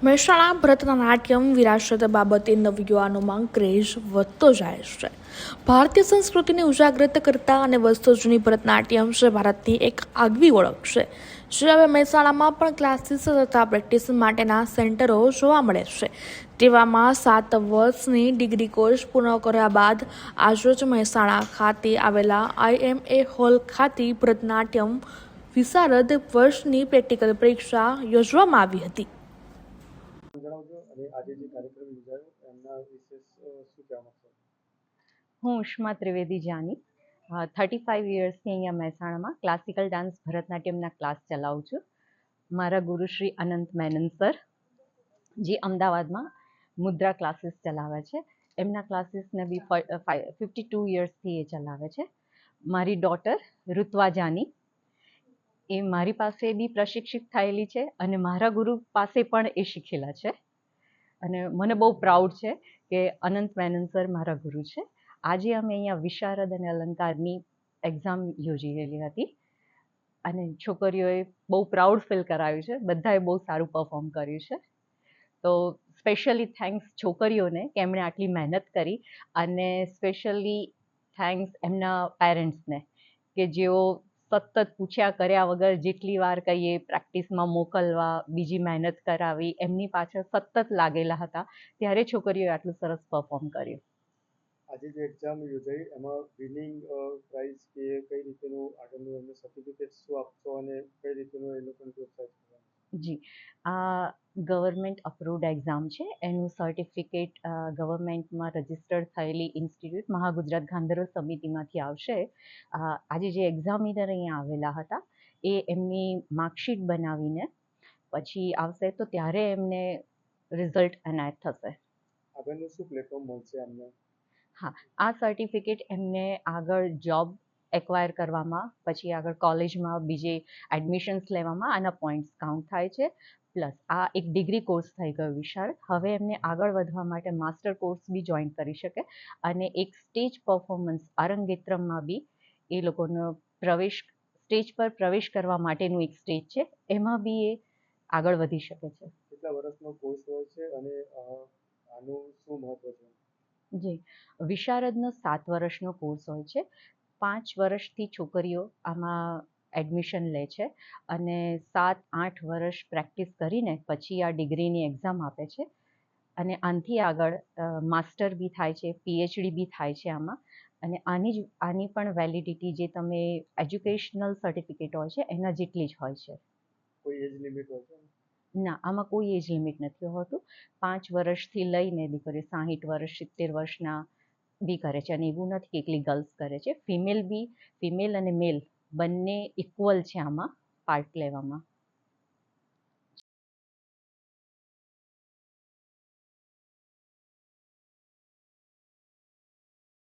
મહેસાણા ભરતનાટ્યમ વિરાસત બાબતે નવયુવાનોમાં ક્રેઝ વધતો જાય છે. ભારતીય સંસ્કૃતિને ઉજાગૃત કરતા અને વર્ષો જૂની ભરતનાટ્યમ છે ભારતની એક આગવી ઓળખ છે. જે હવે મહેસાણામાં પણ ક્લાસીસ તથા પ્રેક્ટિસ માટેના સેન્ટરો જોવા મળે છે. તેવામાં 7 વર્ષની ડિગ્રી કોર્સ પૂર્ણ કર્યા બાદ આજરોજ મહેસાણા ખાતે આવેલા IMA હોલ ખાતે ભરતનાટ્યમ વિશારદ વર્ષની પ્રેક્ટિકલ પરીક્ષા યોજવામાં આવી હતી. જણાવજો અને આજે જે કાર્યક્રમ યોજાયો એમના વિશે શું કહેવા માંગશો? હું ઉષ્મા ત્રિવેદી જાની 35 યર્સથી અહીંયા મહેસાણામાં ક્લાસિકલ ડાન્સ ભરતનાટ્યમના ક્લાસ ચલાવું છું. મારા ગુરુ શ્રી અનંત મેનન સર, જે અમદાવાદમાં મુદ્રા ક્લાસીસ ચલાવે છે, એમના ક્લાસીસને બી 52 યર્સથી એ ચલાવે છે. મારી ડોટર ઋત્વા જાની, એ મારી પાસે બી પ્રશિક્ષિત થયેલી છે અને મારા ગુરુ પાસે પણ એ શીખેલા છે. અને મને બહુ પ્રાઉડ છે કે અનંત મેનન સર મારા ગુરુ છે. આજે અમે અહીંયા વિશારદ અને અલંકારની એક્ઝામ યોજી રહેલી હતી અને છોકરીઓએ બહુ પ્રાઉડ ફીલ કરાવ્યું છે. બધાએ બહુ સારું પરફોર્મ કર્યું છે. તો સ્પેશિયલી થેન્ક્સ છોકરીઓને કે એમણે આટલી મહેનત કરી, અને સ્પેશિયલી થેન્ક્સ એમના પેરેન્ટ્સને કે જેઓ સતત પૂછ્યા કર્યા વગર જેટલી વાર કહીએ પ્રેક્ટિસમાં મોકલવા, બીજી મહેનત કરાવી, એમની પાછળ સતત લાગેલા હતા, ત્યારે છોકરીઓએ આટલું સરસ પરફોર્મ કર્યું. આજે જે એક્ઝામ યોજાઈ એમાં વિનિંગ પ્રાઇઝ કે કઈ રીતેનું આગળનું એમને સર્ટિફિકેટ શું આપશો અને કઈ રીતેનું એ લોકોને પ્રોત્સાહિત કરવાનું? જી, આ ગવર્મેન્ટ અપ્રુવડ એક્ઝામ છે. એનું સર્ટિફિકેટ ગવર્મેન્ટમાં રજિસ્ટર્ડ થયેલી ઇન્સ્ટિટ્યૂટ મહાગુજરાત ગાંધર્વ સમિતિમાંથી આવશે. આજે જે એક્ઝામિનર અહીંયા આવેલા હતા એ એમની માર્કશીટ બનાવીને પછી આવશે, તો ત્યારે એમને રિઝલ્ટ એનાયત થશે. આગળનું શું પ્લેટફોર્મ મળશે અમને? હા, આ સર્ટિફિકેટ એમને આગળ જોબ એક્વાયર કરવામાં, પછી આગળ કોલેજમાં બીજે એડમિશન્સ લેવામાં આના પોઈન્ટ્સ કાઉન્ટ થાય છે. પ્લસ આ એક ડિગ્રી કોર્સ થઈ ગયો વિશાળ. હવે એમને આગળ વધવા માટે માસ્ટર કોર્સ બી જોઈન કરી શકે અને એક સ્ટેજ પરફોર્મન્સ અરંગેત્રમમાં બી એ લોકોનો સ્ટેજ પર પ્રવેશ કરવા માટેનું એક સ્ટેજ છે, એમાં બી એ આગળ વધી શકે છે. કેટલા વર્ષનો કોર્સ હોય છે અને આનું શું મહત્વ છે? જી, વિશારદનો 7 વર્ષનો કોર્સ હોય છે. 5 વર્ષથી છોકરીઓ આમાં એડમિશન લે છે અને 7-8 વર્ષ પ્રેક્ટિસ કરીને પછી આ ડિગ્રીની એક્ઝામ આપે છે. અને આનાથી આગળ માસ્ટર બી થાય છે, PhD બી થાય છે આમાં. અને આની પણ વેલિડિટી જે તમે એજ્યુકેશનલ સર્ટિફિકેટ હોય છે એના જેટલી જ હોય છે. કોઈ એજ લિમિટ હોય છે? ના, આમાં કોઈ એજ લિમિટ નથી હોતું. 5 વર્ષથી લઈને દીકરીઓ 60 વર્ષ, 70 વર્ષના બી કરે છે. અને એવું નથી કે એકલી ગર્લ્સ કરે છે, ફિમેલ અને મેલ બંને ઇક્વલ છે આમાં પાર્ટ લેવામાં.